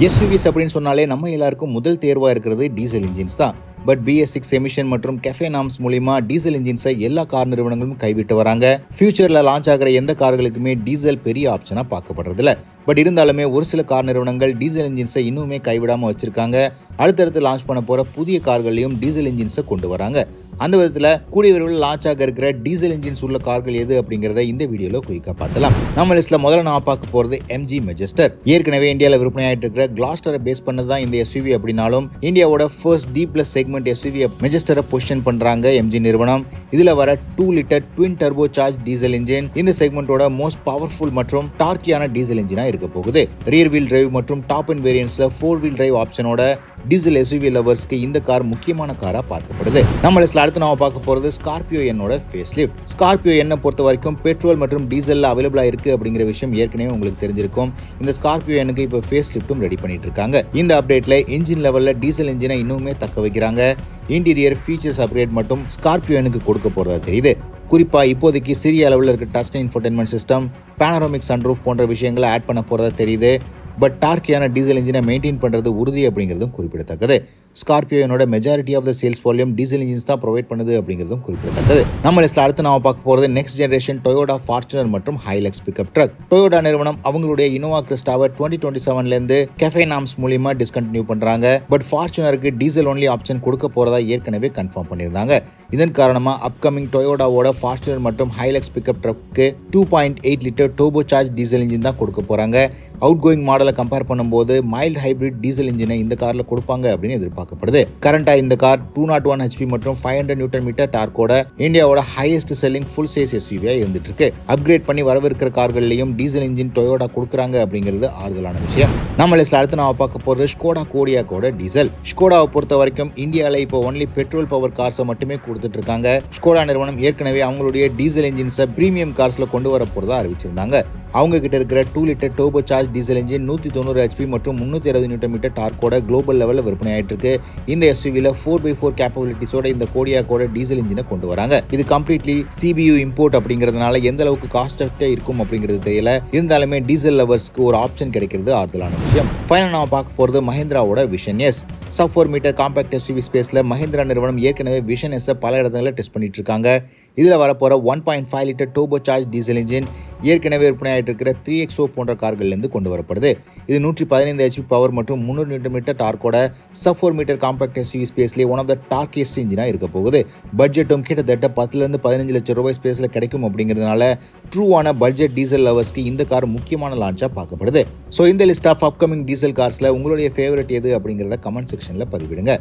SUVs அப்படின்னு சொன்னாலே நம்ம எல்லாருக்கும் முதல் தேர்வா இருக்கிறது டீசல் இன்ஜின்ஸ் தான். பட் BS6 எமிஷன் மற்றும் கெஃபே நாம்ஸ் மூலியமா டீசல் இன்ஜின்ஸை எல்லா கார் நிறுவனங்களும் கைவிட்டு வராங்க. ஃபியூச்சர்ல லான்ச் ஆகிற எந்த கார்களுக்குமே டீசல் பெரிய ஆப்ஷனா பார்க்கப்படுறதில்ல. பட் இருந்தாலுமே ஒரு சில கார் நிறுவனங்கள் டீசல் இன்ஜின்ஸை இன்னுமே கைவிடாம வச்சிருக்காங்க. அடுத்தடுத்து லான்ச் பண்ண போற புதிய கார்களையும் டீசல் இன்ஜின்ஸை கொண்டு வராங்க. அந்த விதத்தில் கூடிய விரைவில் லான்ச் ஆக இருக்கிற டீசல் இன்ஜின்ஸ் உள்ள கார்கள் எது அப்படிங்கிறத இந்த வீடியோல குயிக்கா பார்த்தலாம். நம்ம லிஸ்ட்ல முதல்ல நான் பார்க்க போறது MG மெஜஸ்டர். ஏற்கனவே இந்தியாவில் விற்பனையாயிட்டு இருக்கிற கிளாஸ்டரை பேஸ் பண்ணதான் இந்த SUV அப்படின்னாலும் இந்தியாவோட ஃபர்ஸ்ட் D+ செக்மெண்ட் SUV மெஜஸ்டரை பொசிஷன் பண்றாங்க MG நிறுவனம். இதுல வர 2 litre twin turbo charge diesel engine இந்த செக்மெண்டோட மோஸ்ட் பவர்ஃபுல் மற்றும் டார்க்கியான டீசல் இன்ஜினா இருக்க போகுது. ரியர் வீல் டிரைவ் மற்றும் டாப் அண்ட் வேரியன்ட்ஸ்ல 4 வீல் டிரைவ் ஆப்ஷனோட டீசல் SUV லவர்ஸ்க்கு இந்த கார் முக்கியமான காரா பார்க்கப்படுது. நம்ம லிஸ்ட்ல அடுத்து நாம பார்க்க போறது ஸ்கார்பியோ என்னோட ஃபேஸ் லிஃப்ட். ஸ்கார்பியோ என்ன பொறுத்த வரைக்கும் பெட்ரோல் மற்றும் டீசல்ல அவைலபிளா இருக்கு அப்படிங்கிற விஷயம் ஏற்கனவே உங்களுக்கு தெரிஞ்சிருக்கும். இந்த ஸ்கார்பியோ எனக்கு இப்போ ஃபேஸ் லிஃப்ட்டும் ரெடி பண்ணிட்டு இருக்காங்க. இந்த அப்டேட்ல இன்ஜின் லெவல்ல டீசல் இன்ஜினை இன்னுமே தக்க வைக்கிறாங்க. இன்டீரியர் ஃபீச்சர்ஸ் அப்கிரேட் மட்டும் ஸ்கார்பியோ எனக்கு கொடுக்க போறதா தெரியுது. குறிப்பா இப்போதைக்கு சிறிய அளவில் இருக்க touch infotainment system, panoramic sunroof போன்ற விஷயங்களை ஆட் பண்ண போறதா தெரியுது. பட் டார்க்கியான டீசல் இன்ஜினை மெயின்டைன் பண்றது உறுதி அப்படிங்கிறதும் குறிப்பிடத்தக்கது. ஸ்கார்பியோனோட majority of the sales volume diesel engines தான் ப்ரொவைட் பண்ணுது அப்படிங்கிறதும் குறிப்பிடத்தக்கது. நம்ம லிஸ்ட்ல அடுத்து நாம பார்க்க போறது நெக்ஸ்ட் ஜெனரேஷன் டொயோட்டா ஃபார்ச்சுனர் மற்றும் ஹைலக்ஸ் பிக்கப் ட்ரக். டொயோட்டா நிறுவனம் அவங்களுடைய இனோவா கிறிஸ்டாவை 2027ல இருந்து கெஃபே நாம்ஸ் மூலியமா டிஸ்கண்டினியூ பண்றாங்க. பட் ஃபார்ச்சுனருக்கு டீசல் ஒன்லி ஆப்ஷன் கொடுக்க போறதா ஏற்கனவே கன்ஃபார்ம் பண்ணியிருந்தாங்க. இதன் காரணமா அப்கமிங் டொயோட்டாவோட ஃபார்ச்சுனர் மற்றும் Hilux pickup truck 2.8 litre turbo charge diesel engine தான் கொடுக்க போறாங்க. அவுட் கோயிங் மாடலை கம்பேர் பண்ணும்போது மைல்ட் ஹைபிரிட் டீசல் இன்ஜினை இந்த கார்ல கொடுப்பாங்க அப்படின்னு எதிர்பார்க்கப்படுது. கரண்டா இந்த கார் 201 HP மற்றும் 500 நியூட்டன் மீட்டர் டார்க்கோட இந்தியாவோட highest selling full size SUV இருந்துட்டு இருக்கு. அப்கிரேட் பண்ணி வரவிருக்கிற கார்கள்லயும் டீசல் இன்ஜின் டொயோட்டா கொடுக்குறாங்க அப்படிங்கிறது ஆறுதலான விஷயம். நம்ம லிஸ்ட்ல அடுத்து நாம பார்க்க போறது ஸ்கோடா கோடியாக்கோட டீசல். ஸ்கோடாவை பொறுத்த வரைக்கும் இந்தியாவில் இப்போ ஒன்லி பெட்ரோல் பவர் கார்ஸை மட்டுமே கொடுத்துட்டு இருக்காங்க. ஸ்கோடா நிறுவனம் ஏற்கனவே அவங்களுடைய டீசல் இன்ஜின்ஸை பிரீமியம் கார்ஸ்ல கொண்டு வர போறதா அறிவிச்சிருந்தாங்க. அவங்க கிட்ட இருக்கிற 2 litre turbo charge diesel engine 190 HP மற்றும் 360 நியூட்டன் மீட்டர் டார்க்கோட குளோபல் லெவலில் விற்பனை ஆயிட்டு இருக்கு. இந்த SUVல 4x4 கேப்பபிலிட்டிஸோட இந்த கோடியாக்கோட டீசல் இன்ஜினை கொண்டு வராங்க. இது கம்ப்ளீட்லி CBU இம்போர்ட் அப்படிங்கிறதுனால எந்த அளவுக்கு காஸ்ட் எஃபெக்டிவா இருக்கும் அப்படிங்கிறது தெரியல. இருந்தாலுமே டீசல் லவர்ஸ்க்கு ஒரு ஆப்ஷன் கிடைக்கிறது ஆறுதலான விஷயம். ஃபைனல் நாம பார்க்க போறது மஹிந்திராவோட vision S. sub 4 metre compact SUV ஸ்பேஸ்ல மஹிந்திரா நிறுவனம் ஏற்கனவே விஷன் S பல இடங்களில் டெஸ்ட் பண்ணிட்டு இருக்காங்க. இதில் வரப்போற 1.5 litre turbo charge diesel engine ஏற்கனவே விற்பனையாயிட்டு இருக்கிற 3XO போன்ற கார்கள்லேருந்து கொண்டு வரப்படுது. இது 115 HP பவர் மற்றும் 300 நியூட்டன் மீட்டர் டார்க்கோட sub 4 மீட்டர் காம்பாக்ட் SUV ஸ்பேஸ்லேயே ஒன் ஆஃப் த டார்க்கெஸ்ட் இன்ஜினாக இருக்க போகுது. பட்ஜெட்டும் கிட்டத்தட்ட 10 to 15 லட்சம் ரூபாய் ஸ்பேஸில் கிடைக்கும் அப்படிங்கிறதுனால ட்ரூவான பட்ஜெட் டீசல் லவர்ஸ்க்கு இந்த கார் முக்கியமான லான்ச்சாக பார்க்கப்படுது. ஸோ இந்த லிஸ்ட் ஆஃப் அப்கமிங் டீசல் கார்ஸில் உங்களுடைய ஃபேவரட் எது அப்படிங்கிறத கமெண்ட் செக்ஷனில் பதிவிடுங்க.